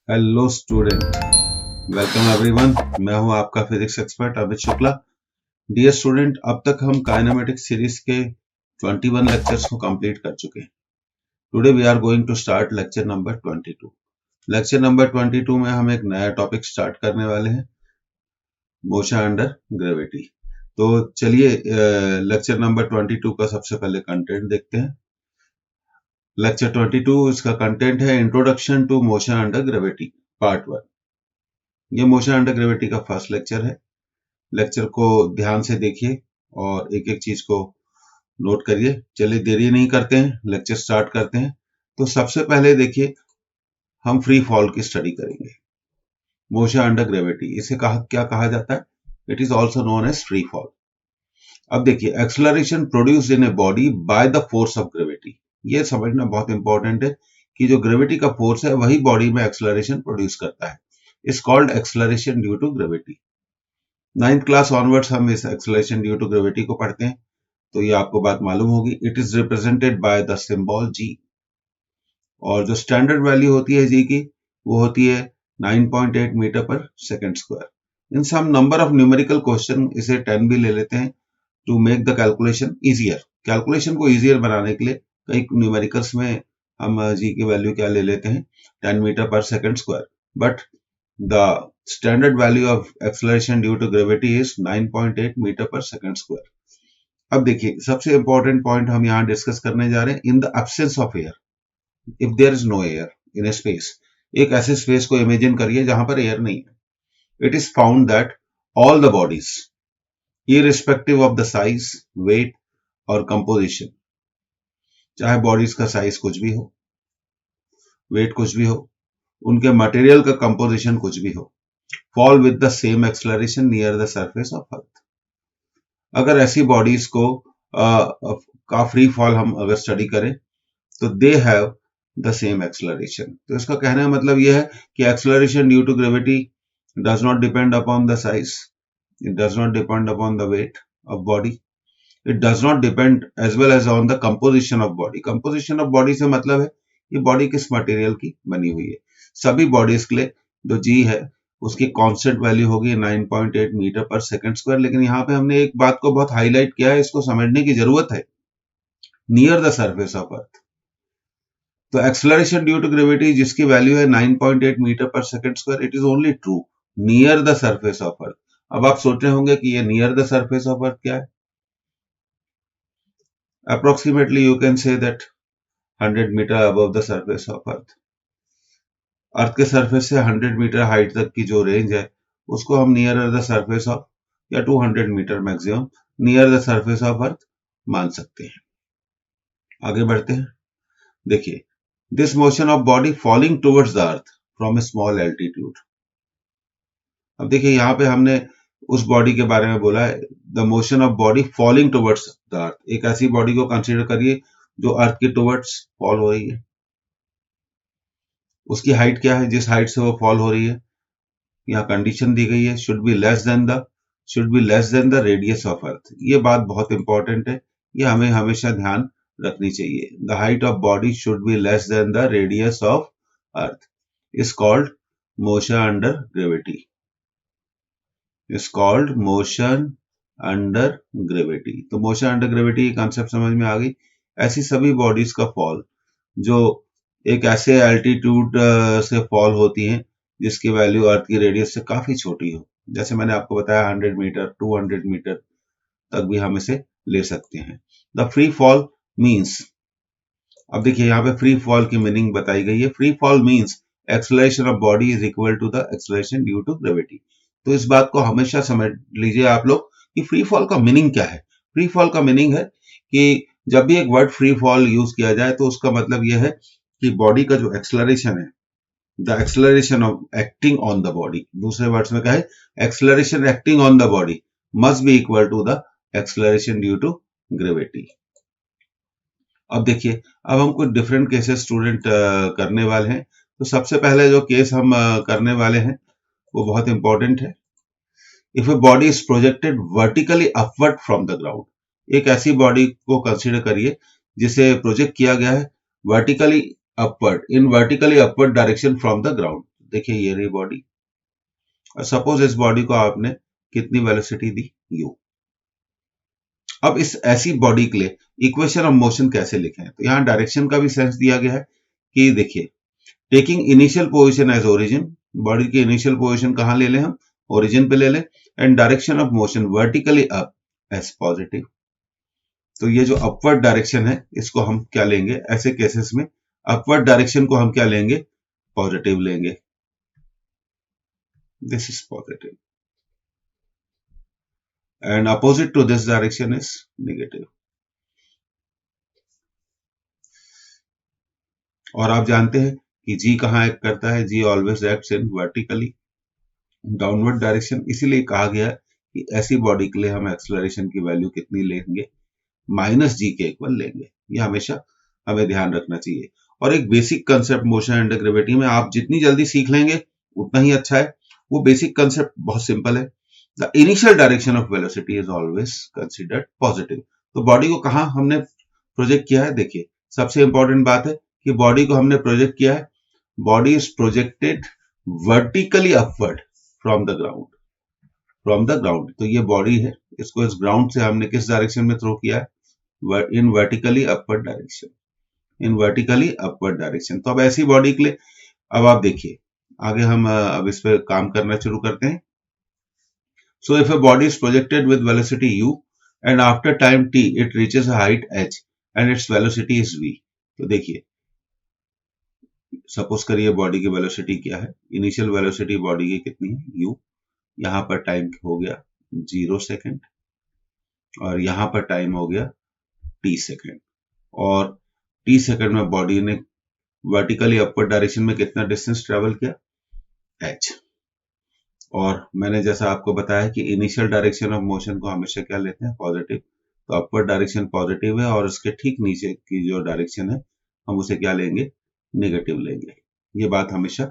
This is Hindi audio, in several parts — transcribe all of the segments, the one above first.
Hello student, welcome everyone. मैं हूं आपका physics expert Amit Shukla. Dear student, अब तक हम काइनेमेटिक्स सीरीज के 21 लेक्चर्स को कंप्लीट कर चुके हैं। Today we are going to start lecture number 22। Lecture number 22 में हम एक नया टॉपिक स्टार्ट करने वाले हैं, मोशन अंडर ग्रेविटी। तो चलिए लेक्चर नंबर 22 का सबसे पहले कंटेंट देखते हैं। लेक्चर 22 इसका कंटेंट है introduction to motion under gravity part 1। ये मोशन अंडर ग्रेविटी का फर्स्ट लेक्चर है। लेक्चर को ध्यान से देखिए और एक एक चीज को नोट करिए। चलिए देरी नहीं करते हैं, लेक्चर स्टार्ट करते हैं। तो सबसे पहले देखिए, हम फ्री फॉल की स्टडी करेंगे। मोशन अंडर ग्रेविटी, इसे क्या कहा जाता है? It is also known as free fall. अब देखिए, acceleration produced in a body by the force of gravity. ये समझना बहुत इंपॉर्टेंट है कि जो ग्रेविटी का फोर्स है वही बॉडी में एक्सलरेशन प्रोड्यूस करता है। Is called acceleration due to gravity. 9th class onwards हम इस एक्सलरेशन ड्यू टू ग्रेविटी को पढ़ते हैं, तो ये आपको बात मालूम होगी। It is represented by the symbol G, और जो स्टैंडर्ड वैल्यू होती है जी की, वो होती है 9.8 मीटर पर second square. In some number of numerical question इसे 10 भी ले लेते हैं to make the calculation easier. Calculation को इजियर बनाने के लिए कई न्यूमेरिकल्स में हम जी की वैल्यू क्या ले लेते हैं, 10 मीटर पर second square. But the standard value of acceleration due to gravity is 9.8 metre पर सेकेंड स्क्वायर। अब देखिए, सबसे इंपॉर्टेंट पॉइंट हम यहां डिस्कस करने जा रहे हैं। In the absence of air, if there is no air in a space, एक ऐसे स्पेस को इमेजिन करिए जहां पर एयर नहीं है। It is found that all the bodies, irrespective of the size, weight और composition, चाहे बॉडीज का साइज कुछ भी हो, वेट कुछ भी हो, उनके मटेरियल का कंपोजिशन कुछ भी हो, fall with the same acceleration near the surface of अर्थ। अगर ऐसी बॉडीज को का फ्री फॉल हम अगर स्टडी करें तो they have the same acceleration. तो इसका कहने का मतलब यह है कि acceleration due to gravity does not depend upon the size, it does not depend upon the weight of body, it does not depend as well as on the composition of body। composition of body से मतलब है कि बॉडी किस मटेरियल की बनी हुई है। सभी बॉडीज के लिए जो जी है उसकी कांस्टेंट वैल्यू होगी 9.8 मीटर पर सेकंड स्क्वायर। लेकिन यहाँ पे हमने एक बात को बहुत हाईलाइट किया है, इसको समझने की जरूरत है, near the surface of earth. तो एक्सलरेशन ड्यू टू ग्रेविटी जिसकी वैल्यू है 9.8 मीटर पर second square, it is only true near the surface of earth. अब आप सोच रहे होंगे कि ये near the surface of earth क्या है? Approximately you can say that 100 metre above the surface of earth. Earth के सरफेस से 100 मीटर हाइट तक की जो रेंज है उसको हम नियर द सरफेस ऑफ, या 200 metre maximum near the surface of earth मान सकते हैं। आगे बढ़ते हैं। देखिए, this motion of body falling towards the earth from a small altitude. अब देखिए, यहां पे हमने उस बॉडी के बारे में बोला है, the motion of body falling towards the अर्थ। एक ऐसी बॉडी को कंसीडर करिए जो अर्थ के टुवर्ड्स फॉल हो रही है। उसकी हाइट क्या है, जिस हाइट से वो फॉल हो रही है? यहाँ कंडीशन दी गई है, should be less than the radius of earth. ये बात बहुत इंपॉर्टेंट है, ये हमें हमेशा ध्यान रखनी चाहिए। The height of body should be less than the radius of earth is called motion under gravity, is called motion under gravity। तो मोशन अंडर ग्रेविटी की कॉन्सेप्ट समझ में आ गई। ऐसी सभी बॉडीज का फॉल जो एक ऐसे एल्टीट्यूड से फॉल होती हैं जिसकी वैल्यू अर्थ की रेडियस से काफी छोटी हो, जैसे मैंने आपको बताया 100 मीटर 200 मीटर तक भी हम इसे ले सकते हैं। द फ्री फॉल मीन्स, अब देखिए यहाँ पे फ्री फॉल की मीनिंग बताई गई है। Free fall means acceleration of body is equal to the acceleration due to gravity. तो इस बात को हमेशा समझ लीजिए आप लोग कि फ्री फॉल का मीनिंग क्या है। फ्री फॉल का मीनिंग है कि जब भी एक वर्ड फ्री फॉल यूज किया जाए तो उसका मतलब यह है कि बॉडी का जो एक्सलरेशन है, the acceleration of acting on the body, दूसरे वर्ड्स में कहे acceleration acting on the body must be equal to the acceleration due to gravity. अब देखिए, अब हम कुछ डिफरेंट केसेस स्टूडेंट करने वाले हैं। तो सबसे पहले जो केस हम करने वाले हैं वो बहुत इंपॉर्टेंट है। If a body is projected vertically upward from the ground, एक ऐसी बॉडी को कंसीडर करिए जिसे प्रोजेक्ट किया गया है vertically upward, in vertically upward direction from the ground. देखिए ये रही बॉडी, और सपोज इस बॉडी को आपने कितनी वेलोसिटी दी, u। अब इस ऐसी बॉडी के लिए इक्वेशन ऑफ मोशन कैसे लिखें, तो यहां डायरेक्शन का भी सेंस दिया गया है कि देखिए taking initial position as origin, body की इनिशियल पोजीशन कहां ले लें हम, ओरिजिन पे ले लें, and direction of motion vertically up as positive. तो ये जो अपवर्ड डायरेक्शन है इसको हम क्या लेंगे, ऐसे केसेस में अपवर्ड डायरेक्शन को हम क्या लेंगे, पॉजिटिव लेंगे, this is positive, and opposite to this direction is negative. और आप जानते हैं कि जी कहां एक्ट करता है, G always acts in vertically downward direction, इसीलिए कहा गया कि ऐसी बॉडी के लिए हम एक्सेलरेशन की वैल्यू कितनी लेंगे, माइनस जी के इक्वल लेंगे। ये हमेशा हमें ध्यान रखना चाहिए। और एक basic concept motion under gravity में आप जितनी जल्दी सीख लेंगे उतना ही अच्छा है। वो बेसिक कंसेप्ट बहुत सिंपल है, the initial direction of velocity is always considered positive. तो बॉडी को कहां हमने प्रोजेक्ट किया है, देखिए सबसे इंपॉर्टेंट बात है कि बॉडी को हमने प्रोजेक्ट किया है, body is projected vertically upward from the ground, from the ground. तो ये बॉडी है, इसको इस ग्राउंड से हमने किस डायरेक्शन में थ्रो किया है, इन वर्टिकली अपवर्ड डायरेक्शन, इन वर्टिकली अपवर्ड डायरेक्शन। तो अब ऐसी बॉडी के लिए अब आप देखिए आगे हम अब इस पे काम करना शुरू करते हैं। So if a body is projected with velocity u and after time t it reaches a height h and its velocity is v। तो देखिए सपोज करिए बॉडी की वेलोसिटी क्या है, इनिशियल वेलोसिटी बॉडी की कितनी है u, यहां पर टाइम हो गया 0 सेकेंड और यहां पर टाइम हो गया t सेकेंड, और t सेकेंड में बॉडी ने वर्टिकली अपवर्ड डायरेक्शन में कितना डिस्टेंस ट्रेवल किया, h। और मैंने जैसा आपको बताया कि इनिशियल डायरेक्शन ऑफ मोशन को हमेशा क्या लेते हैं, पॉजिटिव। तो अपवर्ड डायरेक्शन पॉजिटिव है और उसके ठीक नीचे की जो डायरेक्शन है हम उसे क्या लेंगे, नेगेटिव लेंगे। ये बात हमेशा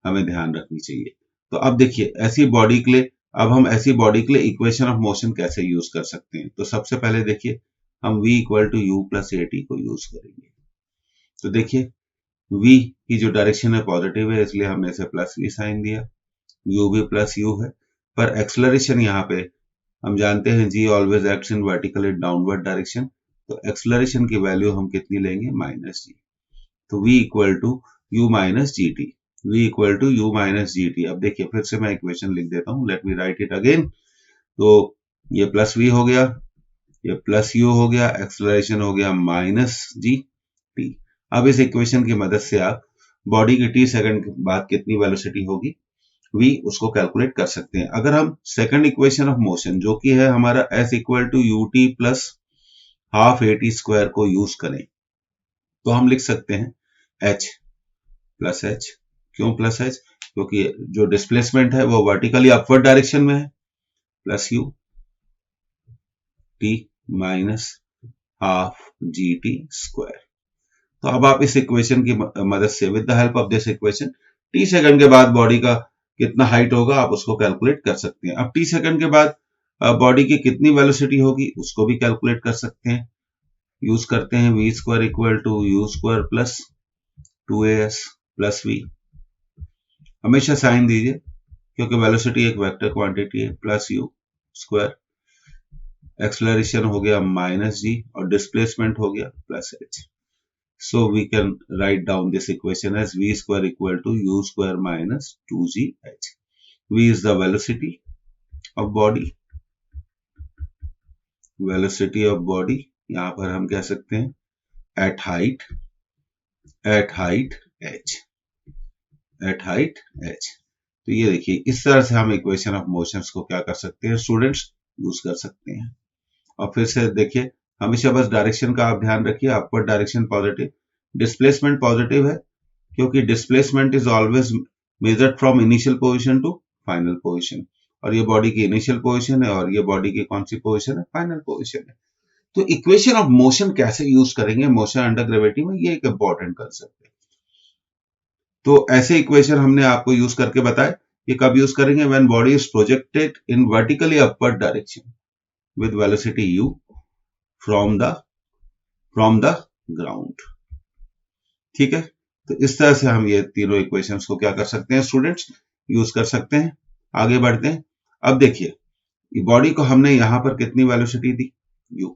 हमें ध्यान रखनी चाहिए। तो अब देखिए ऐसी बॉडी के लिए, अब हम ऐसी बॉडी के लिए इक्वेशन ऑफ मोशन कैसे यूज कर सकते हैं। तो सबसे पहले देखिए हम v equal to you plus A T को यूज करेंगे। तो देखिए v की जो डायरेक्शन है पॉजिटिव है, इसलिए हमने इसे प्लस v साइन दिया, u भी प्लस u है, पर एक्सलरेशन यहाँ पे हम जानते हैं g always acts in vertically downward direction, तो एक्सलरेशन की वैल्यू हम कितनी लेंगे, माइनस g। तो v equal to u minus ji T, v equal to u minus G T. अब देखिए फिर से मैं इक्वेशन लिख देता हूं, let me write it again. तो ये प्लस v हो गया, ये प्लस u हो गया, एक्सलरेशन हो गया माइनस जी टी। अब इस इक्वेशन की मदद से आप बॉडी की t सेकंड के बाद कितनी वेलोसिटी होगी v, उसको कैलकुलेट कर सकते हैं। अगर हम सेकंड इक्वेशन ऑफ मोशन जो कि है हमारा s equal to u t plus half a t square को यूज करें तो हम लिख सकते हैं h प्लस h। क्यों प्लस h, क्योंकि जो डिस्प्लेसमेंट है वो वर्टिकली अपवर्ड डायरेक्शन में है, plus u t minus half G T square. तो अब आप इस इक्वेशन की मदद से with the help of this equation t second के बाद बॉडी का कितना हाइट होगा आप उसको कैलकुलेट कर सकते हैं। अब t सेकंड के बाद बॉडी की कितनी वेलोसिटी होगी उसको भी कैलकुलेट कर सकते हैं। यूज करते हैं v square equal to u square plus 2as plus v। हमेशा साइन दीजिए क्योंकि वेलोसिटी एक वेक्टर क्वांटिटी है, प्लस u स्क्वायर, एक्सलरेशन हो गया माइनस जी और डिस्प्लेसमेंट हो गया plus h। So we can write down this equation as v square equal to u square minus 2gh. v is the velocity of body, velocity of body, यहां पर हम कह सकते हैं at height h, at height h। तो ये देखिए इस तरह से हम इक्वेशन ऑफ मोशंस को क्या कर सकते हैं स्टूडेंट्स, यूज कर सकते हैं। और फिर से देखिए हमेशा बस डायरेक्शन का आप ध्यान रखिए, upward direction positive, displacement positive है क्योंकि displacement is always measured from initial position to final position, और ये बॉडी की इनिशियल पोजीशन है और ये बॉडी की कौन सी पोजीशन है, फाइनल पोजीशन है। तो इक्वेशन ऑफ मोशन कैसे यूज करेंगे मोशन अंडर ग्रेविटी में, ये एक इंपॉर्टेंट कंसेप्ट है। तो ऐसे इक्वेशन हमने आपको यूज करके बताया, ये कब यूज करेंगे, when body is projected in vertically upward direction with velocity u from the ground. ठीक है, तो इस तरह से हम ये तीनों इक्वेशंस को क्या कर सकते हैं स्टूडेंट्स, यूज कर सकते हैं। आगे बढ़ते हैं। अब देखिए बॉडी को हमने यहां पर कितनी वेलोसिटी दी, u,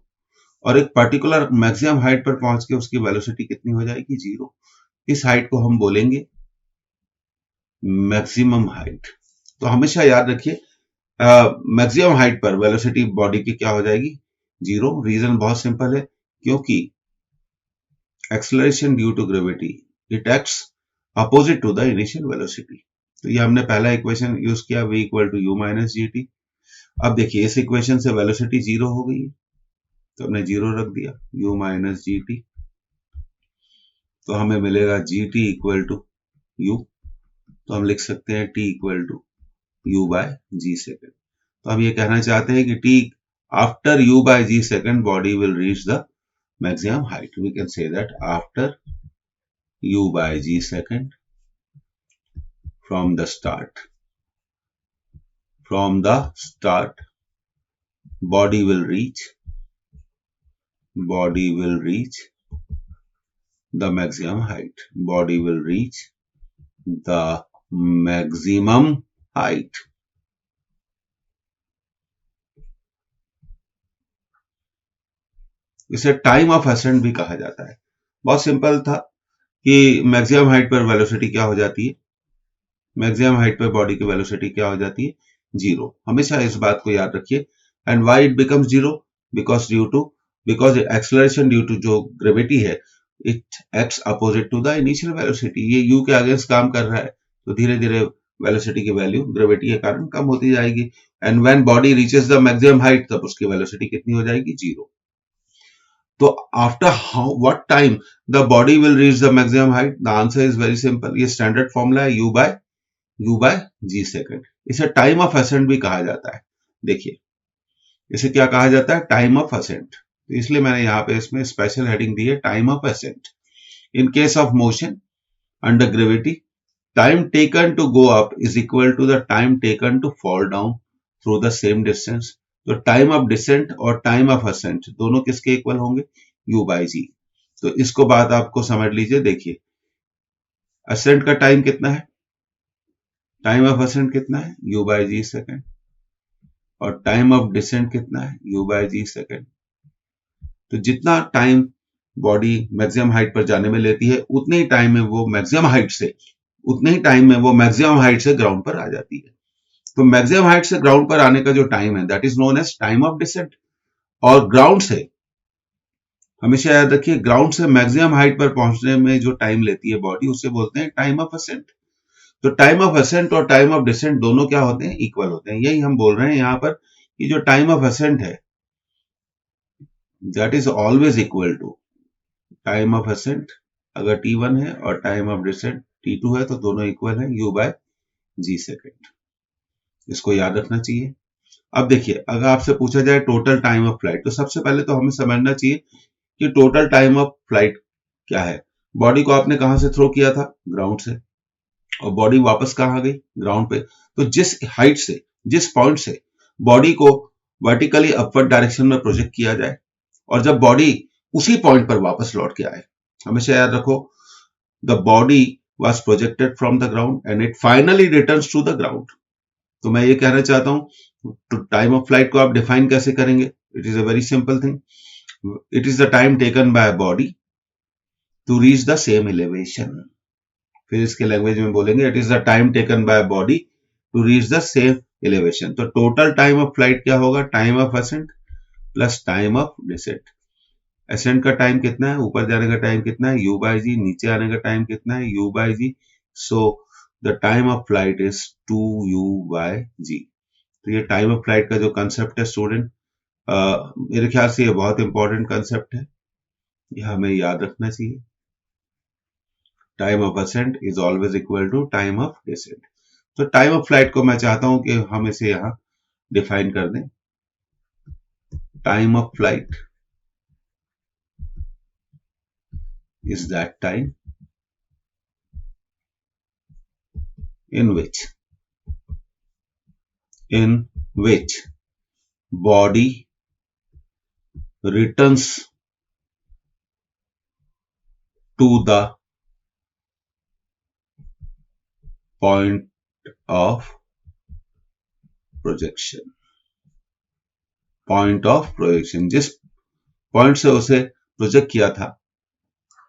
और एक पर्टिकुलर मैक्सिमम हाइट पर पहुंच के उसकी वेलोसिटी कितनी हो जाएगी, 0। इस हाइट को हम बोलेंगे मैक्सिमम हाइट। तो हमेशा याद रखिए मैक्सिमम हाइट पर वेलोसिटी बॉडी की क्या हो जाएगी, 0। रीजन बहुत सिंपल है, क्योंकि acceleration due to gravity it acts opposite to the initial velocity. तो ये हमने पहला इक्वेशन यूज किया, v equal to u minus G T. अब देखिए इस इक्वेशन से वेलोसिटी 0 हो गई है, तो हमने 0 रख दिया, u माइनस जी टी। तो हमें मिलेगा g t equal to u. तो हम लिख सकते हैं t equal to u by g second. तो हम ये कहना चाहते हैं कि t after u by g second body will reach the maximum height. We can say that after u by g second from the start body will reach the maximum height. Body will reach the maximum height. इसे टाइम ऑफ असेंट भी कहा जाता है। बहुत सिंपल था कि मैक्सिमम हाइट पर वेलोसिटी क्या हो जाती है, मैक्सिमम हाइट पर बॉडी की वेलोसिटी क्या हो जाती है, 0। हमेशा इस बात को याद रखिए। And why it becomes 0, because acceleration due to जो ग्रेविटी है it acts opposite to the initial velocity. ये u के अगेंस्ट काम कर रहा है, तो धीरे धीरे वेलोसिटी की वैल्यू ग्रेविटी के कारण कम होती जाएगी। And when body reaches the maximum height, तब उसकी वेलोसिटी कितनी हो जाएगी, 0। तो after what time the body will reach the maximum height, the answer is very simple. ये स्टैंडर्ड फॉर्मूला है, u बाय जी सेकेंड। इसे टाइम ऑफ असेंट भी कहा जाता है। देखिए इसे क्या कहा जाता है, टाइम ऑफ असेंट। तो इसलिए मैंने यहां पे इसमें स्पेशल हेडिंग दी है, time of ascent. In case of motion under gravity, time taken to go up is equal to the time taken to fall down through the same distance. तो टाइम ऑफ डिसेंट और टाइम ऑफ असेंट दोनों किसके इक्वल होंगे, u बाई जी। तो इसको बात आपको समझ लीजिए। देखिए असेंट का टाइम कितना है, टाइम ऑफ असेंट कितना है, u बाई जी सेकेंड, और टाइम ऑफ डिसेंट कितना है, u बाई जी सेकेंड। तो जितना टाइम बॉडी मैक्सिमम हाइट पर जाने में लेती है, उतने ही टाइम में वो मैक्सिमम हाइट से ग्राउंड पर आ जाती है। तो मैक्सिमम हाइट से ग्राउंड पर आने का जो टाइम है that is known as time of descent. और ग्राउंड से, हमेशा याद रखिए, ग्राउंड से मैक्सिमम हाइट पर पहुंचने में जो टाइम लेती है बॉडी, उसे बोलते हैं टाइम ऑफ असेंट। तो टाइम ऑफ असेंट और टाइम ऑफ डिसेंट दोनों क्या होते हैं, इक्वल होते हैं। यही हम बोल रहे हैं यहां पर कि जो टाइम ऑफ असेंट है that is always equal to time of ascent अगर t1 है और टाइम ऑफ डिसेंट t2 है, तो दोनों इक्वल है, u बाय जी सेकेंड। इसको याद रखना चाहिए। अब देखिए अगर आपसे पूछा जाए टोटल टाइम ऑफ फ्लाइट, तो सबसे पहले तो हमें समझना चाहिए कि टोटल टाइम ऑफ फ्लाइट क्या है। बॉडी को आपने कहां से थ्रो किया था, ग्राउंड से, और बॉडी वापस कहां गई, ग्राउंड पे। तो जिस हाइट से, जिस पॉइंट से बॉडी को वर्टिकली अपवर्ड डायरेक्शन में प्रोजेक्ट किया जाए, और जब बॉडी उसी पॉइंट पर वापस लौट के आए, हमेशा याद रखो the body was projected from the ground and it finally returns to the ground. तो मैं ये कहना चाहता हूं, तो टाइम ऑफ फ्लाइट को आप डिफाइन कैसे करेंगे, it is a very simple thing. It is the time taken by body to reach the same elevation. फिर इसके लैंग्वेज में बोलेंगे, it is the time taken by body to reach the same elevation. तो टोटल टाइम ऑफ फ्लाइट क्या होगा, time of ascent plus time of descent. Ascent का टाइम कितना है, ऊपर जाने का टाइम कितना है, u बाई जी। नीचे आने का टाइम कितना है, u by G. So the time of flight is 2u by G. तो ये टाइम ऑफ फ्लाइट का जो कंसेप्ट है स्टूडेंट, मेरे ख्याल से ये बहुत इंपॉर्टेंट कंसेप्ट है, ये हमें याद रखना चाहिए। Time of ascent is always equal to time of descent. तो टाइम ऑफ फ्लाइट को मैं चाहता हूं कि हम इसे यहां डिफाइन कर दें। Time of flight is that time in which body returns to the point of projection, point of projection, जिस पॉइंट से उसे प्रोजेक्ट किया था,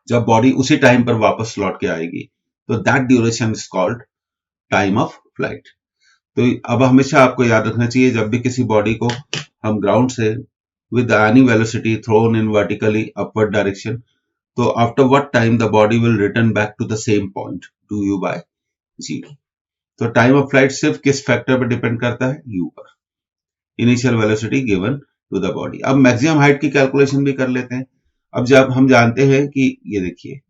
जब बॉडी उसी टाइम पर वापस लौट के आएगी, तो that duration is called time of flight. तो अब हमेशा आपको याद रखना चाहिए, जब भी किसी बॉडी को हम ग्राउंड से with any velocity thrown in vertically upward direction, तो after what time the body will return back to the same point, 2u by 0। तो टाइम ऑफ फ्लाइट सिर्फ किस फैक्टर पर डिपेंड करता है, u पर, initial velocity given to the body. अब मैक्सिमम हाइट की कैलकुलेशन भी कर लेते हैं। अब जब हम जानते हैं कि ये देखिए,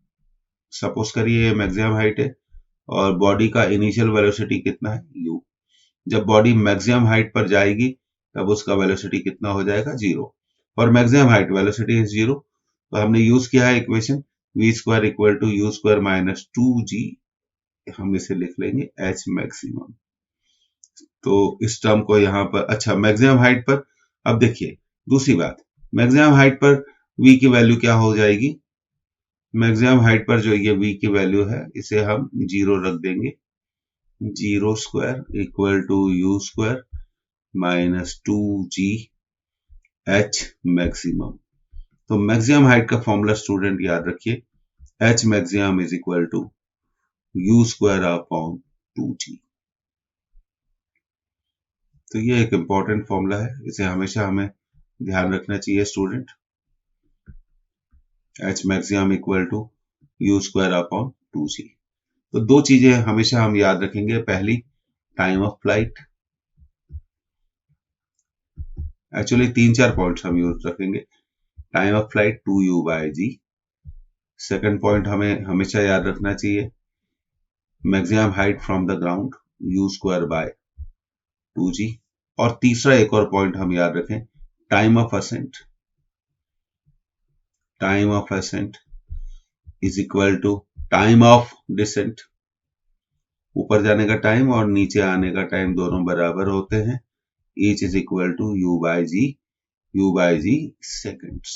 सपोज करिए ये मैक्सिमम हाइट है और बॉडी का इनिशियल वेलोसिटी कितना है, u। जब बॉडी मैक्सिमम हाइट पर जाएगी तब उसका वेलोसिटी कितना हो जाएगा, 0। और मैक्सिमम हाइट वेलोसिटी इज 0, तो हमने यूज किया है equation v square equal to u square minus 2g, हम इसे लिख लेंगे h मैक्सिमम। तो इस टर्म को यहां पर, अच्छा मैक्सिमम हाइट पर, अब देखिए दूसरी बात, मैक्सिमम हाइट पर v की वैल्यू क्या हो जाएगी, मैक्सिमम हाइट पर जो ये v की वैल्यू है इसे हम 0 रख देंगे, 0 square equal to u square minus 2g h maximum. तो मैक्सिमम हाइट का फॉर्मूला स्टूडेंट याद रखिए, h maximum is equal to u square upon 2g। तो ये एक इंपॉर्टेंट फॉर्मूला है, इसे हमेशा हमें ध्यान रखना चाहिए student, h maximum equal to u square upon 2g। तो दो चीजें हमेशा हम याद रखेंगे, पहली time of flight, actually 3-4 points हम यूज रखेंगे, time of flight 2u by g। Second point हमें हमेशा याद रखना चाहिए, maximum height from the ground u square by 2g। और तीसरा एक और पॉइंट हम याद रखें, time of ascent, time of ascent is equal to time of descent. ऊपर जाने का टाइम और नीचे आने का टाइम दोनों बराबर होते हैं, each is equal to u by g seconds.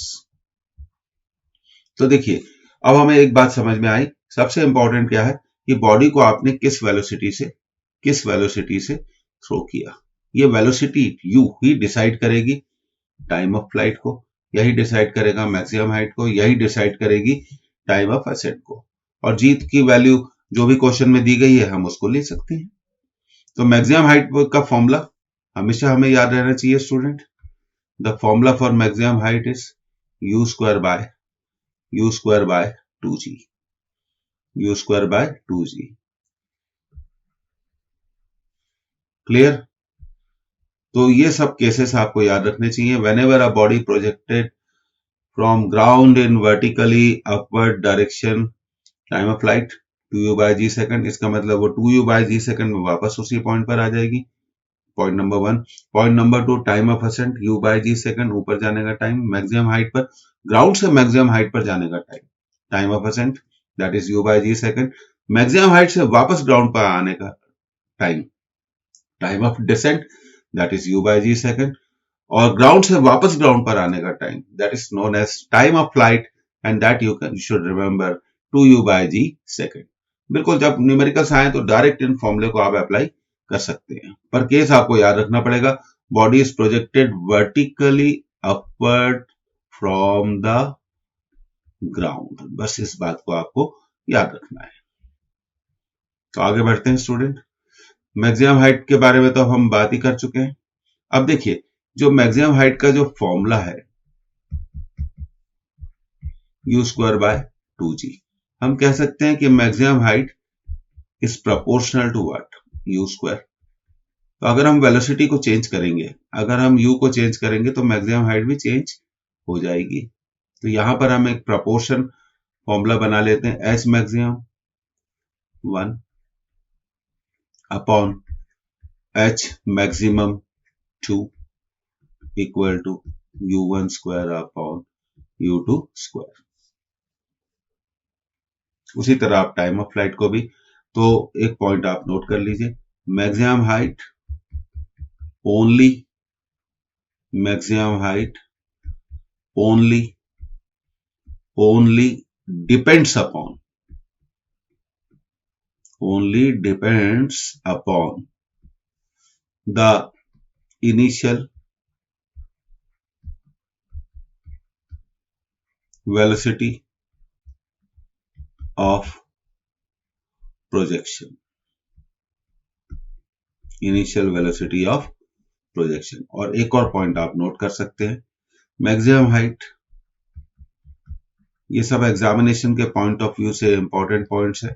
तो देखिए अब हमें एक बात समझ में आई, सबसे इंपॉर्टेंट क्या है कि बॉडी को आपने किस वेलोसिटी से थ्रो किया, ये वेलोसिटी u ही डिसाइड करेगी टाइम ऑफ फ्लाइट को, यही डिसाइड करेगा मैक्सिमम हाइट को, यही डिसाइड करेगी टाइम ऑफ असेंट को। और जीत की वैल्यू जो भी क्वेश्चन में दी गई है हम उसको ले सकते हैं। तो मैक्सिमम हाइट का फॉर्मूला हमेशा हमें याद रहना चाहिए student, the formula for maximum height is u square by 2g, u square by 2g। Clear? तो ये सब केसेस आपको याद रखने चाहिए, whenever a body projected from ground in vertically upward direction, time of flight 2u by g second, इसका मतलब वो 2u बाय g सेकंड में वापस उसी पॉइंट पर आ जाएगी, point number 1। Point number 2, time of ascent u by g second, ऊपर जाने का टाइम, मैक्सिमम हाइट पर, ग्राउंड से मैक्सिमम हाइट पर जाने का time, time of ascent that is u by g second, maximum height से वापस ग्राउंड पर आने का time, time of descent that is u by g second, और ग्राउंड से वापस ग्राउंड पर आने का time that is known as time of flight, and that you should remember 2u by g second. बिल्कुल जब न्यूमेरिकल्स आए तो डायरेक्ट इन फॉर्मूले को आप अप्लाई कर सकते हैं, पर केस आपको याद रखना पड़ेगा, body is projected vertically upward from the ground, बस इस बात को आपको याद रखना है। तो आगे बढ़ते हैं स्टूडेंट, मैक्सिमम हाइट के बारे में तो हम बात ही कर चुके हैं। अब देखिए जो मैक्सिमम हाइट का जो फॉर्मूला है यू स्क्वायर बाय 2g, हम कह सकते हैं कि maximum height is proportional to what, u square. तो अगर हम वेलोसिटी को चेंज करेंगे, अगर हम u को चेंज करेंगे तो मैक्सिमम हाइट भी चेंज हो जाएगी। तो यहां पर हम एक प्रोपोर्शन फॉर्मूला बना लेते हैं, h maximum 1 upon h maximum 2 equal to u1 square upon u2 square. उसी तरह आप टाइम ऑफ फ्लाइट को भी, तो एक पॉइंट आप नोट कर लीजिए, maximum height only, maximum height only depends upon, only depends upon the initial velocity of projection. Initial velocity of projection. और एक और पॉइंट आप नोट कर सकते हैं, मैक्सिमम हाइट, ये सब एग्जामिनेशन के पॉइंट ऑफ व्यू से इंपॉर्टेंट पॉइंट्स है।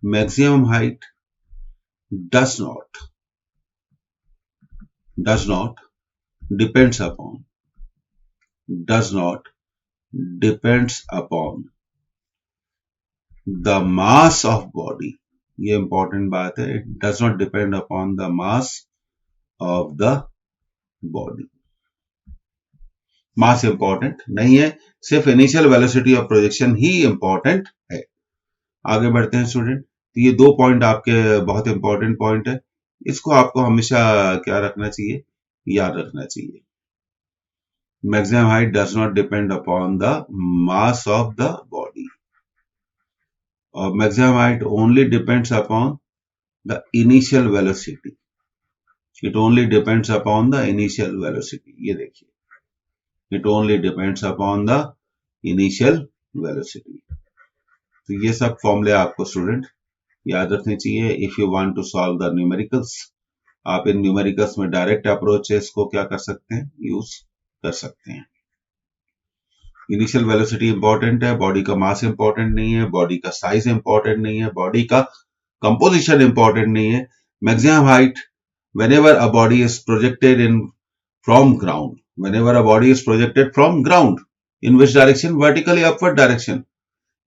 Maximum height does not depends upon the mass of body. ये इंपॉर्टेंट बात है, it does not depend upon the mass of the body. Mass important नहीं है, सिर्फ initial velocity of projection he important है। आगे बढ़ते हैं स्टूडेंट। तो ये दो पॉइंट आपके बहुत इंपॉर्टेंट पॉइंट है, इसको आपको हमेशा क्या रखना चाहिए, याद रखना चाहिए। Maximum height does not depend upon the mass of the body, और maximum height only depends upon the initial velocity. It only depends upon the initial velocity. ये देखिए, it only depends upon the initial velocity। तो ये सब फॉर्मूले आपको स्टूडेंट याद रखने चाहिए। If you want to solve the numericals, आप इन न्यूमेरिकल्स में डायरेक्ट अप्रोचेस को क्या कर सकते हैं, यूज कर सकते हैं। इनिशियल वेलोसिटी इंपॉर्टेंट है, बॉडी का मास इंपॉर्टेंट नहीं है, बॉडी का साइज इंपॉर्टेंट नहीं है, बॉडी का कंपोजिशन इंपॉर्टेंट नहीं है। Maximum height whenever a body is projected from ground, whenever a body is projected from ground, in which direction? Vertically upward direction.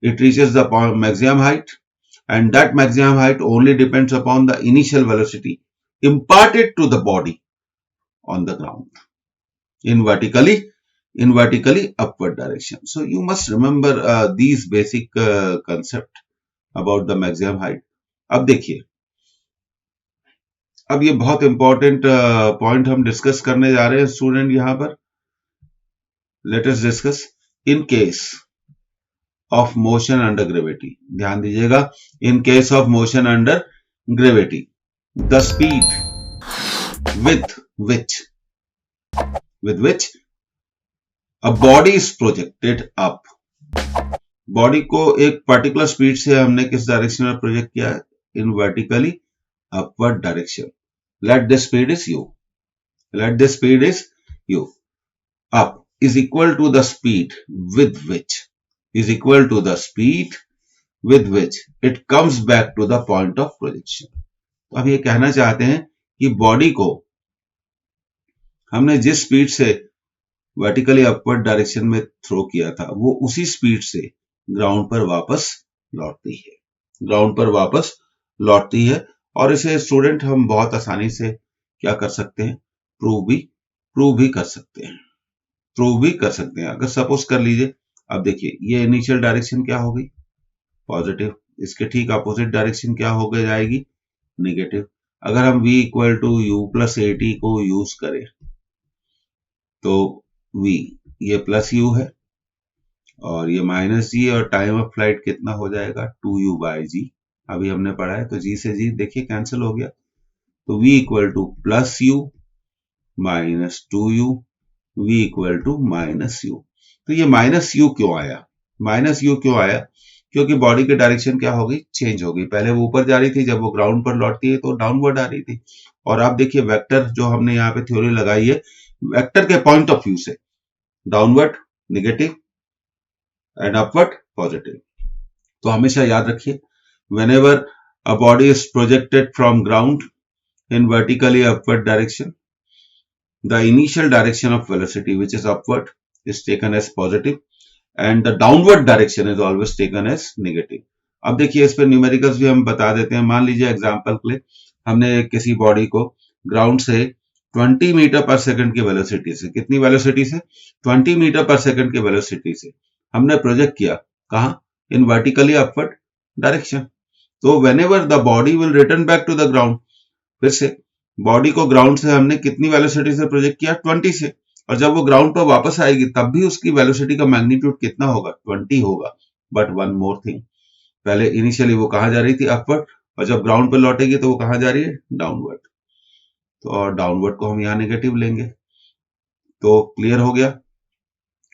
It reaches the maximum height, and that maximum height only depends upon the initial velocity imparted to the body on the ground in vertically upward direction. So you must remember these basic concept about the maximum height. अब देखिए, अब ये बहुत इंपॉर्टेंट पॉइंट हम डिस्कस करने जा रहे हैं स्टूडेंट। यहां पर let us discuss in case of motion under gravity. ध्यान दीजिएगा, इन case of motion under gravity, the speed with which a body is projected up. Body को एक पर्टिकुलर स्पीड से हमने किस डायरेक्शन में प्रोजेक्ट किया है, इन vertically upward direction. Let the speed is u. Let the speed is u. Up is equal to the speed with which it comes back to the point of projection. तो हम ये कहना चाहते हैं कि बॉडी को हमने जिस स्पीड से वर्टिकली अपवर्ड डायरेक्शन में थ्रो किया था, वो उसी स्पीड से ग्राउंड पर वापस लौटती है। और इसे स्टूडेंट हम बहुत आसानी से क्या कर सकते हैं, प्रूव भी कर सकते हैं। अगर सपोज कर लीजिए, अब देखिए ये इनिशियल डायरेक्शन क्या हो गई, पॉजिटिव, इसके ठीक अपोजिट डायरेक्शन क्या हो गई, जाएगी नेगेटिव। अगर हम v equal to you plus A T को यूज करें तो v ये प्लस यू है और ये माइनस जी, और टाइम ऑफ फ्लाइट कितना हो जाएगा, 2u बाय जी। अभी हमने पढ़ा है, तो जी से जी देखिए कैंसिल हो गया, तो v equal to plus u minus 2u, v equal to minus u. तो ये माइनस यू क्यों आया, क्योंकि बॉडी की डायरेक्शन क्या हो गई, चेंज हो गई। पहले वो ऊपर जा रही थी, जब वो ग्राउंड पर लौटती है तो डाउनवर्ड आ रही थी। और आप देखिए वेक्टर जो हमने यहाँ पे थ्योरी लगाई है, वेक्टर के पॉइंट ऑफ व्यू से downward negative and upward positive. तो हमेशा याद रखिए, whenever a body is projected from ground in vertically upward direction, the initial direction of velocity, which is upward, is taken as positive and the downward direction is always taken as negative. अब देखिए, इस पे न्यूमेरिकल्स भी हम बता देते हैं। मान लीजिए एग्जांपल के लिए हमने किसी बॉडी को ग्राउंड से 20 मीटर पर सेकंड की वेलोसिटी से, कितनी वेलोसिटी से, 20 मीटर पर सेकंड की वेलोसिटी से हमने प्रोजेक्ट किया, कहां, इन वर्टिकली अपवर्ड डायरेक्शन। तो whenever the body will return back to the ground, फिर से बॉडी को ग्राउंड से हमने कितनी वेलोसिटी से प्रोजेक्ट किया, 20 से, और जब वो ग्राउंड पर वापस आएगी तब भी उसकी वेलोसिटी का मैग्नीट्यूड कितना होगा, 20 होगा। बट वन मोर थिंग, पहले इनिशियली वो कहां जा रही थी, अपवर्ड, और जब ग्राउंड पे लौटेगी तो वो कहाँ जा रही है, डाउनवर्ड। तो और डाउनवर्ड को हम यहाँ नेगेटिव लेंगे। तो क्लियर हो गया।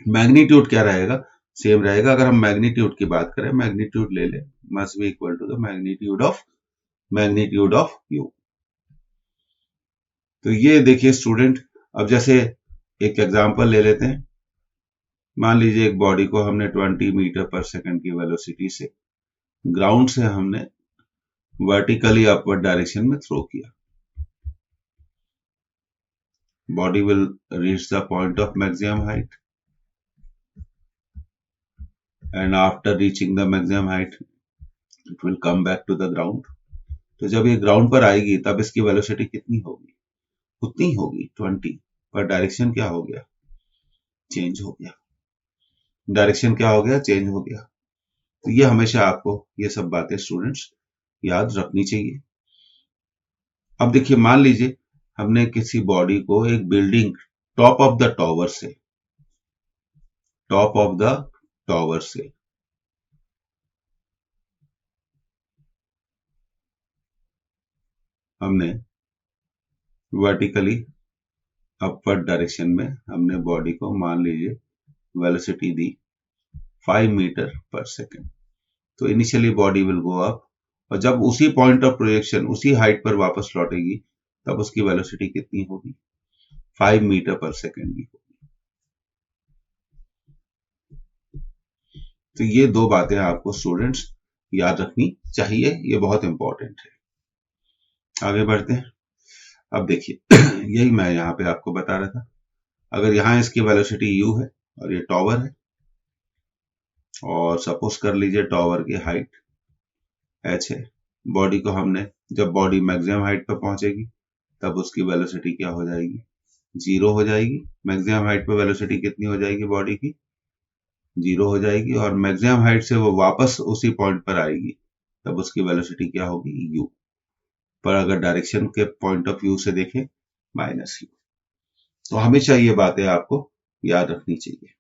मैग्नीट्यूड क्या रहेगा, सेम रहेगा। अगर हम मैग्नीट्यूड की बात करें, मैग्नीट्यूड ले ले, must be equal to the magnitude of u. तो ये देखिए स्टूडेंट, अब जैसे एक एग्जांपल ले लेते हैं। मान लीजिए एक बॉडी को हमने 20 मीटर पर सेकंड की वेलोसिटी से ग्राउंड से हमने वर्टिकली अपवर्ड डायरेक्शन में थ्रो किया। Body will reach the point of maximum height and after reaching the maximum height it will come back to the ground। तो जब ये ग्राउंड पर आएगी तब इसकी वेलोसिटी कितनी होगी, उतनी होगी 20, पर डायरेक्शन क्या हो गया, चेंज हो गया। डायरेक्शन क्या हो गया, चेंज हो गया। तो ये हमेशा आपको ये सब बातें स्टूडेंट्स याद रखनी चाहिए। अब देखिए, मान लीजिए हमने किसी बॉडी को एक building top of the tower से हमने वर्टिकली अपवर्ड डायरेक्शन में हमने बॉडी को मान लीजिए वेलोसिटी दी 5 मीटर पर सेकेंड। तो initially body will go up, और जब उसी पॉइंट ऑफ प्रोजेक्शन उसी हाइट पर वापस लौटेगी तब उसकी वेलोसिटी कितनी होगी, 5 मीटर पर सेकेंड की होगी। तो ये दो बातें आपको स्टूडेंट्स याद रखनी चाहिए, ये बहुत इंपॉर्टेंट है। आगे बढ़ते हैं। अब देखिए यही मैं यहाँ पे आपको बता रहा था। अगर यहाँ इसकी वेलोसिटी u है और ये टॉवर है, और सपोज कर लीजिए टॉवर की हाइट h है। बॉडी को हमने, जब बॉडी मैक्सिमम हाइट पर पहुंचेगी तब उसकी वेलोसिटी क्या हो जाएगी, 0 हो जाएगी। मैक्सिमम हाइट पर वेलोसिटी कितनी हो जाएगी बॉडी की, 0 हो जाएगी। और मैक्सिमम हाइट से वो वापस उसी पॉइंट पर आएगी तब उसकी वेलोसिटी क्या होगी, u। पर अगर डायरेक्शन के पॉइंट ऑफ व्यू से देखें, -u। तो हमेशा ये बातें आपको याद रखनी चाहिए।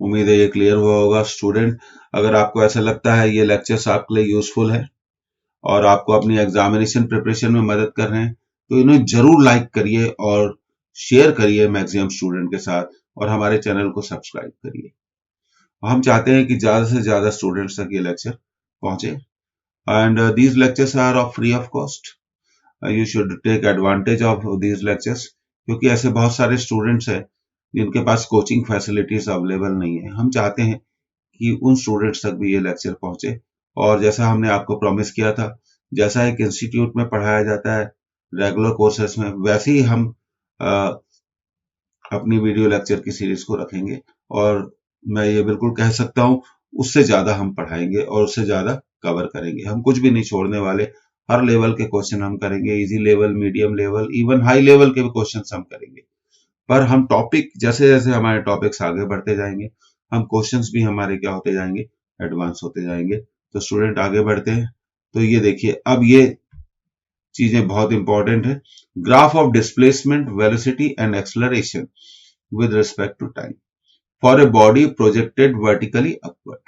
उम्मीद है ये क्लियर हुआ होगा स्टूडेंट। अगर आपको ऐसा लगता है ये लेक्चर्स आपके लिए यूजफुल है और आपको अपनी एग्जामिनेशन प्रिपरेशन में मदद कर रहे हैं, तो इन्हें जरूर लाइक करिए और शेयर करिए मैक्सिमम स्टूडेंट के साथ, और हमारे चैनल को सब्सक्राइब करिए। हम चाहते हैं कि ज्यादा से ज्यादा स्टूडेंट्स तक ये लेक्चर पहुंचे, and these lectures are of free of cost. You should take advantage of these lectures, क्योंकि ऐसे बहुत सारे स्टूडेंट्स हैं जिनके पास कोचिंग फैसिलिटीज अवेलेबल नहीं है। हम चाहते हैं कि उन स्टूडेंट्स तक भी ये लेक्चर पहुंचे, और जैसा हमने आपको प्रॉमिस किया था, जैसा एक इंस्टीट्यूट में पढ़ाया जाता है रेगुलर कोर्सेज में, वैसे ही हम अपनी वीडियो लेक्चर की सीरीज को रखेंगे। और मैं ये बिल्कुल कह सकता हूं उससे ज्यादा हम पढ़ाएंगे और उससे ज्यादा कवर करेंगे। हम कुछ भी नहीं छोड़ने वाले, हर लेवल के क्वेश्चन हम करेंगे, easy level, medium level, even high level के भी क्वेश्चन हम करेंगे। पर हम टॉपिक, जैसे जैसे हमारे टॉपिक्स आगे बढ़ते जाएंगे, हम क्वेश्चंस भी हमारे क्या होते जाएंगे, एडवांस होते जाएंगे। तो स्टूडेंट आगे बढ़ते हैं। तो ये देखिए, अब ये चीजें बहुत इंपॉर्टेंट है। Graph of displacement, velocity and acceleration with respect to time for a body projected vertically upward.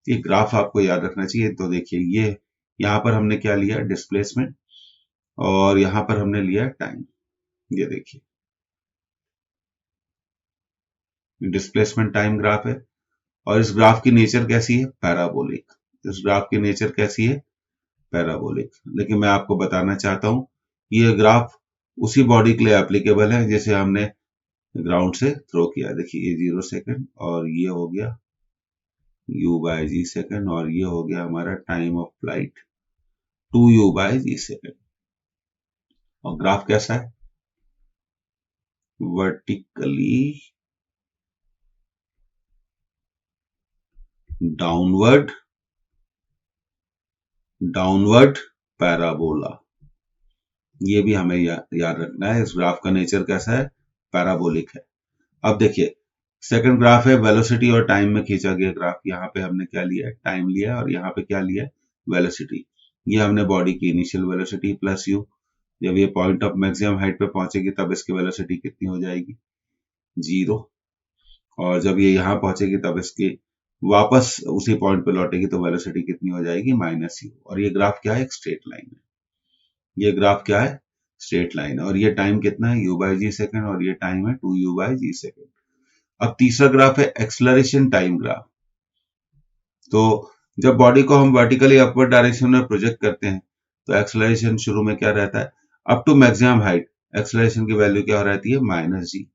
ये ग्राफ आपको याद रखना चाहिए। तो देखिए, ये यहां पर हमने क्या लिया, डिस्प्लेसमेंट, और यहां पर हमने लिया टाइम। ये देखिए डिस्प्लेसमेंट टाइम ग्राफ है, और इस ग्राफ की नेचर कैसी है, पैराबोलिक। इस ग्राफ की नेचर कैसी है, पैराबोलिक। लेकिन मैं आपको बताना चाहता हूं कि ये ग्राफ उसी बॉडी के लिए एप्लीकेबल है जिसे हमने ग्राउंड से थ्रो किया। देखिए ये 0 सेकंड, और ये हो गया u/g सेकंड, और ये हो गया हमारा time of flight 2u/g second. और ग्राफ कैसा है, वर्टिकली डाउनवर्ड पैराबोला। ये भी हमें याद रखना है। इस ग्राफ का नेचर कैसा है, पैराबोलिक है। अब देखिए सेकंड ग्राफ है वेलोसिटी और टाइम में खींचा गया ग्राफ। यहाँ पे हमने क्या लिया है, टाइम लिया, और यहाँ पे क्या लिया है, वेलोसिटी। ये हमने बॉडी की इनिशियल वेलोसिटी प्लस यू, जब ये पॉइंट ऑफ मैक्सिमम हाइट पे पहुंचेगी तब इसकी वेलोसिटी कितनी हो जाएगी, 0। और जब ये यहाँ पहुंचेगी तब इसकी वापस उसी पॉइंट पे लौटेगी तो वेलोसिटी कितनी हो जाएगी, माइनस यू। और ये ग्राफ क्या है, एक स्ट्रेट लाइन है। ये ग्राफ क्या है, स्ट्रेट लाइन है। और ये टाइम कितना है, u बाई जी सेकेंड, और ये टाइम है 2u बाई जी सेकेंड। अब तीसरा ग्राफ है एक्सलरेशन टाइम ग्राफ। तो जब बॉडी को हम वर्टिकली अपवर्ड डायरेक्शन में प्रोजेक्ट करते हैं तो एक्सलरेशन शुरू में क्या रहता है, up to maximum height acceleration की वैल्यू क्या रहती है, माइनस जी।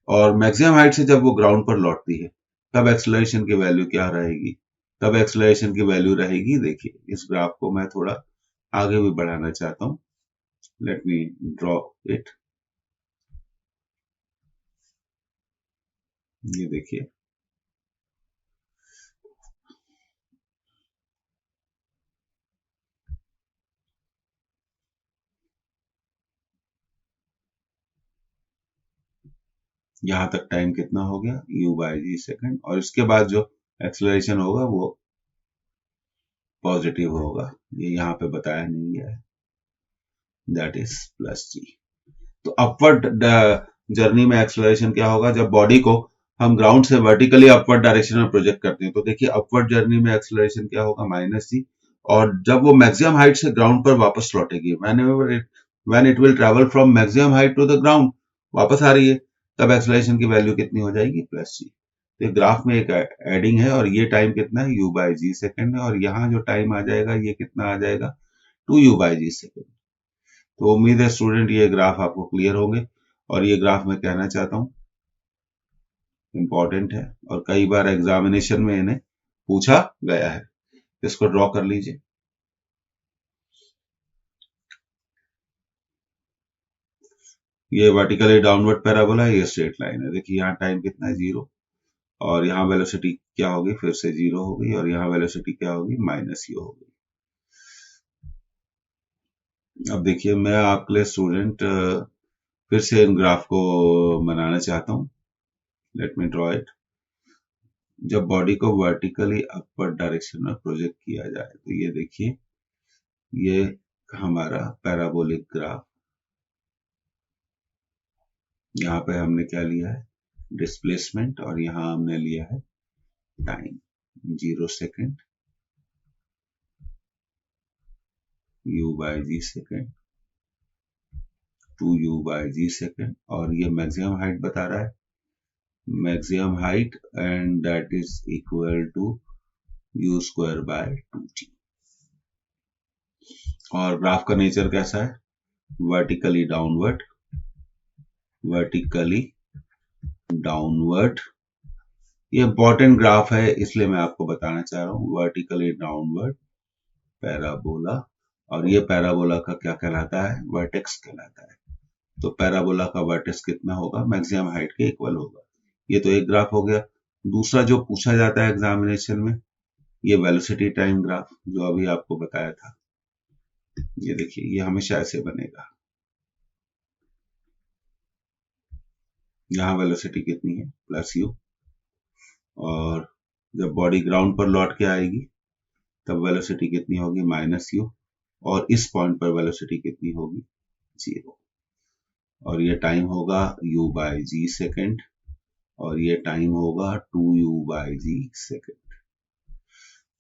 और मैक्सिमम हाइट से जब वो ग्राउंड पर लौटती है तब एक्सलरेशन की वैल्यू क्या रहेगी, तब एक्सलरेशन की वैल्यू रहेगी, देखिए इस ग्राफ को मैं थोड़ा आगे भी बढ़ाना चाहता हूं, लेट मी ड्रॉ इट। ये देखिए, यहां तक टाइम कितना हो गया, u बाई जी सेकेंड, और इसके बाद जो एक्सलरेशन होगा वो पॉजिटिव होगा, ये यहाँ पे बताया नहीं गया है, दैट इज प्लस जी। तो अपवर्ड जर्नी में एक्सलरेशन क्या होगा, जब बॉडी को हम ग्राउंड से वर्टिकली अपवर्ड डायरेक्शन में प्रोजेक्ट करते हैं तो देखिए अपवर्ड जर्नी में एक्सलरेशन क्या होगा, माइनस जी। और जब वो मैक्सिमम हाइट से ग्राउंड पर वापस लौटेगी, when it will travel from maximum height to the ground, वापस आ रही है, तब एक्सलरेशन की वैल्यू कितनी हो जाएगी, प्लस जी। तो ग्राफ में एक एडिंग है, और ये टाइम कितना है, u बाई जी सेकेंड है, और यहाँ जो टाइम आ जाएगा ये कितना आ जाएगा, 2u बाई जी सेकेंड। तो उम्मीद है स्टूडेंट ये ग्राफ आपको क्लियर होंगे, और ये ग्राफ मैं कहना चाहता हूँ इंपॉर्टेंट है और कई बार एग्जामिनेशन में इन्हें पूछा गया है। इसको ड्रॉ कर लीजिए। ये वर्टिकली डाउनवर्ड पैराबोला है, ये स्ट्रेट लाइन है। देखिए यहाँ टाइम कितना है, 0, और यहाँ वेलोसिटी क्या होगी, फिर से 0 हो गई, और यहाँ वेलोसिटी क्या होगी, माइनस यू हो गई। अब देखिए मैं आपके लिए स्टूडेंट फिर से इन ग्राफ को बनाना चाहता हूँ, लेट मी ड्रॉ इट। जब बॉडी को वर्टिकली अपवर्ड डायरेक्शन में प्रोजेक्ट किया जाए तो ये देखिए, ये हमारा पैराबोलिक ग्राफ, यहाँ पे हमने क्या लिया है, डिस्प्लेसमेंट, और यहाँ हमने लिया है time 0 second, u by g second, 2u by g second, और ये मैक्सिमम हाइट बता रहा है, maximum height, and that is equal to u square by 2t। और ग्राफ का नेचर कैसा है, वर्टिकली डाउनवर्ड, वर्टिकली डाउनवर्ड। ये इंपॉर्टेंट ग्राफ है इसलिए मैं आपको बताना चाह रहा हूँ, वर्टिकली डाउनवर्ड पैराबोला। और ये पैराबोला का क्या कहलाता है, वर्टेक्स कहलाता है। तो पैराबोला का वर्टेक्स कितना होगा, मैक्सिमम हाइट के इक्वल होगा। ये तो एक ग्राफ हो गया। दूसरा जो पूछा जाता है एग्जामिनेशन में, ये वेलोसिटी टाइम ग्राफ, जो अभी आपको बताया था। ये देखिए, ये हमेशा ऐसे बनेगा। यहाँ वेलोसिटी कितनी है, प्लस यू, और जब बॉडी ग्राउंड पर लौट के आएगी तब वेलोसिटी कितनी होगी, माइनस यू, और इस पॉइंट पर वेलोसिटी कितनी होगी, 0। और ये टाइम होगा u बाई जी सेकेंड, और ये टाइम होगा 2u बाई जी सेकेंड।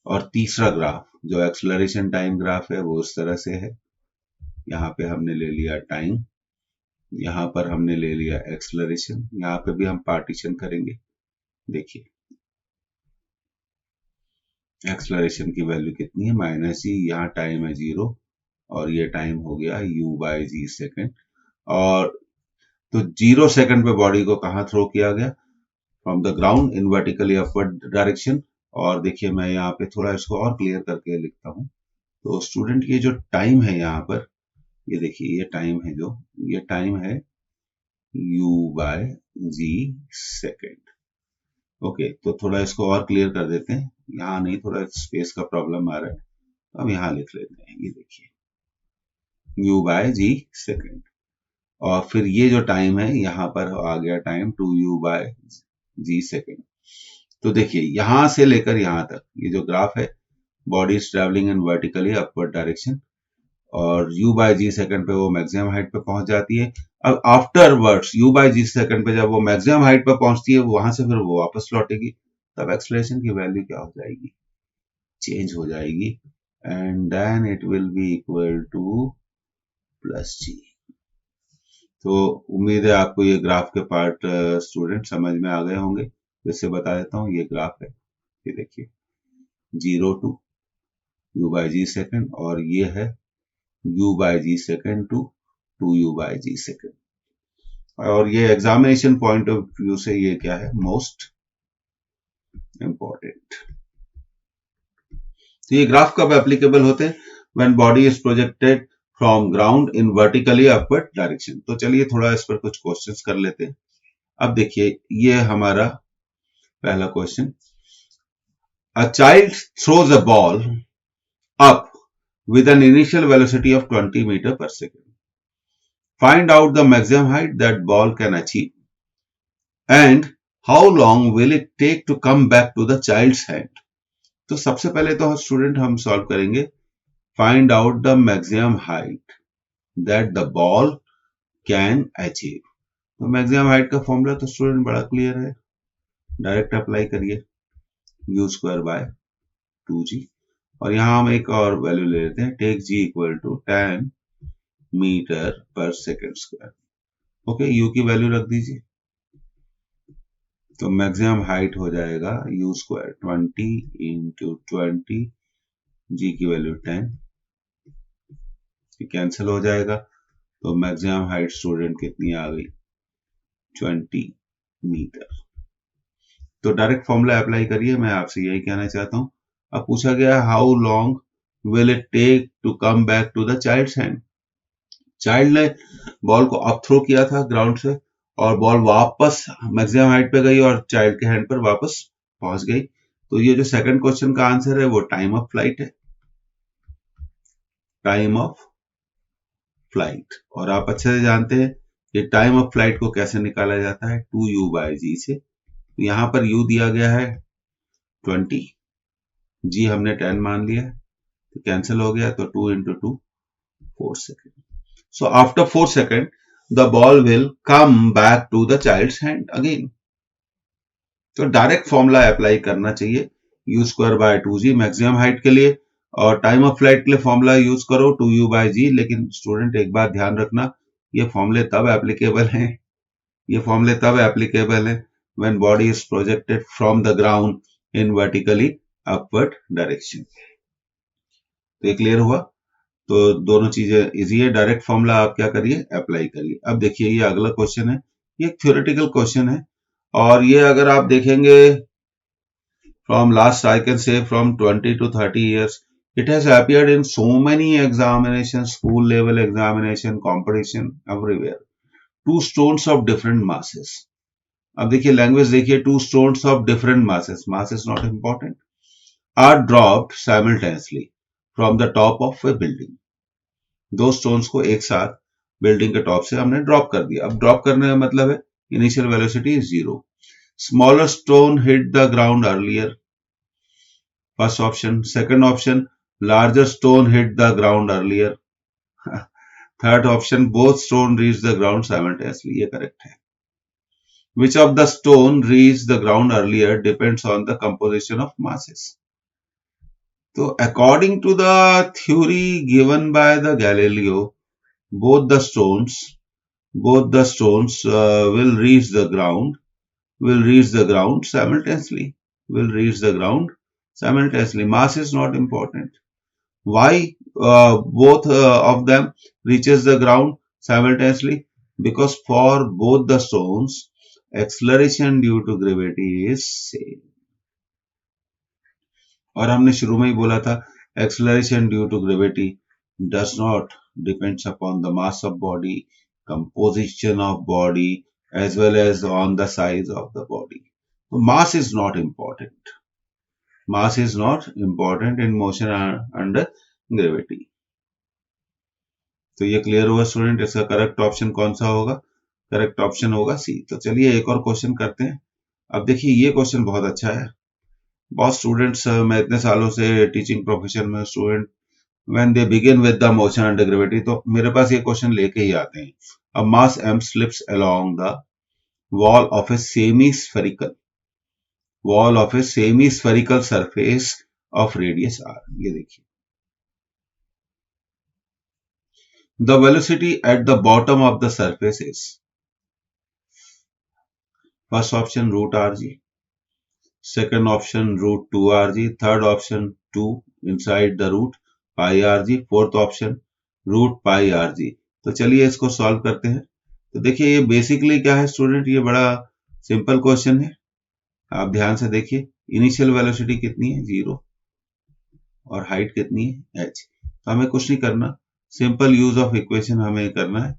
और तीसरा ग्राफ जो एक्सलरेशन टाइम ग्राफ है वो उस तरह से है, यहाँ पे हमने ले लिया टाइम, यहाँ पर हमने ले लिया एक्सलरेशन, यहाँ पे भी हम पार्टीशन करेंगे। देखिए एक्सलरेशन की वैल्यू कितनी है, माइनस जी, यहाँ टाइम है 0, और ये टाइम हो गया u बाई जी सेकेंड। और तो 0 सेकेंड पे बॉडी को कहाँ थ्रो किया गया, from the ground in vertically upward direction. और देखिए मैं यहाँ पे थोड़ा इसको और क्लियर करके लिखता हूँ। तो स्टूडेंट ये जो टाइम है यहाँ पर, ये देखिए ये टाइम है, जो ये टाइम है u by g second. Okay, तो थोड़ा इसको और क्लियर कर देते हैं, यहाँ नहीं, थोड़ा स्पेस का प्रॉब्लम आ रहा है, अब यहाँ लिख लेते हैं। ये देखिए u बाय जी सेकेंड, और फिर ये जो टाइम है यहाँ पर आ गया time 2u by g second. तो देखिए यहां से लेकर यहां तक ये जो ग्राफ है, body is travelling in vertically upward direction, और u बाय जी सेकेंड पे वो मैक्सिमम हाइट पे पहुंच जाती है। अब after words u by g second पे जब वो मैक्सिमम हाइट पे पहुंचती है, वहां से फिर वो वापस लौटेगी, तब एक्सेलरेशन की वैल्यू क्या हो जाएगी, चेंज हो जाएगी, and then it will be equal to plus G. तो उम्मीद है आपको ये ग्राफ के पार्ट स्टूडेंट समझ में आ गए होंगे। वैसे बता देता हूँ, ये ग्राफ है, ये देखिए 0 to u by g second, और ये है u by g second to 2u by g second. और ये एग्जामिनेशन पॉइंट ऑफ व्यू से ये क्या है, मोस्ट इंपॉर्टेंट। तो ये ग्राफ कब एप्लीकेबल होते हैं, when body is projected from ground in vertically upward direction. तो चलिए थोड़ा इस पर कुछ क्वेश्चंस कर लेते हैं। अब देखिए ये हमारा पहला question, a child throws a ball up with an initial velocity of 20 meter per second. Find out the maximum height that ball can achieve and how long will it take to come back to the child's hand. तो सबसे पहले तो स्टूडेंट हम सॉल्व करेंगे, find out the maximum height that the ball can achieve. तो मैक्सिमम हाइट का फॉर्मूला तो स्टूडेंट बड़ा क्लियर है, डायरेक्ट अप्लाई करिए, u स्क्वायर बाय 2g, और यहां हम एक और वैल्यू ले लेते हैं, take g equal to 10 metre पर सेकेंड स्क्वायर। ओके, u की वैल्यू रख दीजिए, तो मैक्सिमम हाइट हो जाएगा u स्क्वायर 20 इंटू 20, g की वैल्यू 10, कैंसिल हो जाएगा, तो मैक्सिमम हाइट स्टूडेंट कितनी आ गई, 20 मीटर। तो डायरेक्ट फॉर्मूला अप्लाई करिए, मैं आपसे यही कहना चाहता हूं। अब पूछा गया how long will it take to come back to the child's hand. Child ने बॉल को अप थ्रो किया था ग्राउंड से, और बॉल वापस मैक्सिमम हाइट पे गई और चाइल्ड के हैंड पर वापस पहुंच गई। तो ये जो सेकंड क्वेश्चन का आंसर है वो टाइम ऑफ फ्लाइट है, टाइम ऑफ फ्लाइट। और आप अच्छे से जानते हैं कि टाइम ऑफ फ्लाइट को कैसे निकाला जाता है, 2u बाई जी से। तो यहां पर u दिया गया है 20, g हमने 10 मान लिया, तो कैंसिल हो गया, तो 2 into 2 4 second. So after 4 seconds, the ball will come back to the child's hand again. तो डायरेक्ट फॉर्मूला अप्लाई करना चाहिए, u square by 2g maximum height के लिए, और टाइम ऑफ फ्लाइट के लिए फॉर्मूला यूज करो 2u बाय जी। लेकिन स्टूडेंट एक बात ध्यान रखना, ये फॉर्मूले तब एप्लीकेबल हैं, ये फॉर्मूले तब एप्लीकेबल हैं when body is projected from the ground in vertically upward direction. तो ये क्लियर हुआ। तो दोनों चीजें इजी है, डायरेक्ट फॉर्मूला आप क्या करिए, अप्लाई करिए। अब देखिए ये अगला क्वेश्चन है, ये एक थ्योरेटिकल क्वेश्चन है, और ये अगर आप देखेंगे from last I can say from 20 to 30 years it has appeared in so many examinations, school level examination, competition, everywhere. Two stones of different masses. अब देखिए लैंग्वेज देखिए, two stones of different masses, mass is not important, are dropped simultaneously from the top of a building. दो स्टोन्स को एक साथ बिल्डिंग के टॉप से हमने ड्रॉप कर दिया। अब ड्रॉप करने का मतलब है initial velocity is 0। Smaller stone hit the ground earlier, first option. Second option, larger stone hit the ground earlier. Third option, both stone reach the ground simultaneously, ये करेक्ट है। Which of the stone reach the ground earlier depends on the composition of masses. तो according to the theory given by the Galileo, both the stones will reach the ground simultaneously. Mass is not important. Why both of them reaches the ground simultaneously? Because for both the stones, acceleration due to gravity is same. और हमने शुरू में ही बोला था, acceleration due to gravity does not depends upon the mass of body, composition of body, as well as on the size of the body. Mass is not important, mass is not important in motion under gravity. तो ये क्लियर हुआ स्टूडेंट, इसका करेक्ट ऑप्शन कौन सा होगा, करेक्ट ऑप्शन होगा सी। तो चलिए एक और क्वेश्चन करते हैं। अब देखिए ये क्वेश्चन बहुत अच्छा है, बहुत स्टूडेंट्स, मैं इतने सालों से टीचिंग प्रोफेशन में, student when they begin with the motion under gravity, तो मेरे पास ये क्वेश्चन लेके ही आते हैं। A mass m slips along the wall of a semi spherical wall of a semi spherical surface of radius r। ये देखिए, the velocity at the bottom of the surface is, first option root r g, second option root 2 r g, third option 2 inside the root pi r g, fourth option root pi r g. तो चलिए इसको सॉल्व करते हैं। तो देखिए ये बेसिकली क्या है स्टूडेंट, ये बड़ा सिंपल क्वेश्चन है। आप ध्यान से देखिए, इनिशियल वेलोसिटी कितनी है 0 और हाइट कितनी है h। तो हमें कुछ नहीं करना, सिंपल यूज ऑफ इक्वेशन हमें करना है,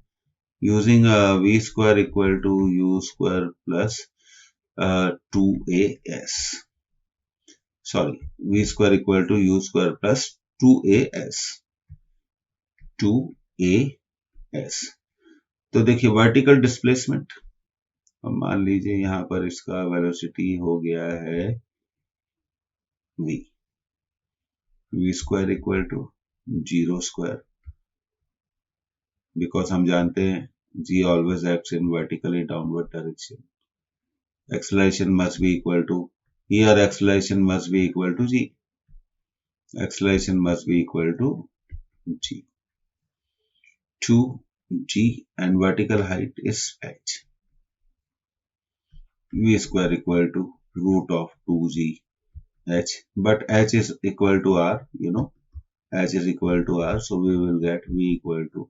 using v square equal to u square plus 2as, sorry v square equal to u square plus 2as। तो देखिए वर्टिकल डिस्प्लेसमेंट, मान लीजिए यहां पर इसका वेलोसिटी हो गया है v square equal to 0 square, because हम जानते हैं g always acts in vertically downward direction. Acceleration must be equal to, here acceleration must be equal to g, acceleration must be equal to g, 2g, and vertical height is h, v square equal to root of 2g h, but h is equal to r, you know, h is equal to r, so we will get v equal to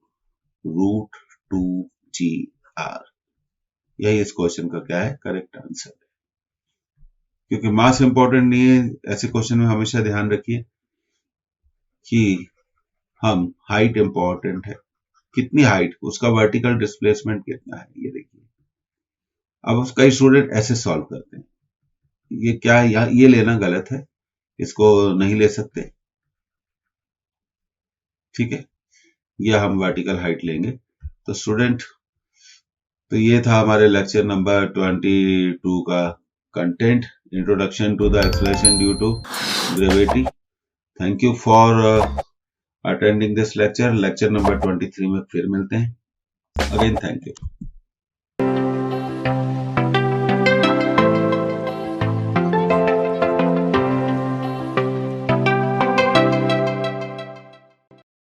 root 2g r। यही इस क्वेश्चन का क्या है करेक्ट आंसर है। क्योंकि मास इंपॉर्टेंट नहीं है, ऐसे क्वेश्चन में हमेशा ध्यान रखिए कि हम हाइट इंपॉर्टेंट है, कितनी हाइट, उसका वर्टिकल डिस्प्लेसमेंट कितना है, ये देखिए। अब कई स्टूडेंट ऐसे सॉल्व करते हैं, ये क्या है, ये लेना गलत है, इसको नहीं ले सकते, ठीक है, ये हम वर्टिकल हाइट लेंगे। तो स्टूडेंट, तो ये था हमारे लेक्चर नंबर 22 का content, introduction to the acceleration due to gravity. Thank you for attending this lecture. Lecture number 23 में फिर मिलते हैं। Again thank you.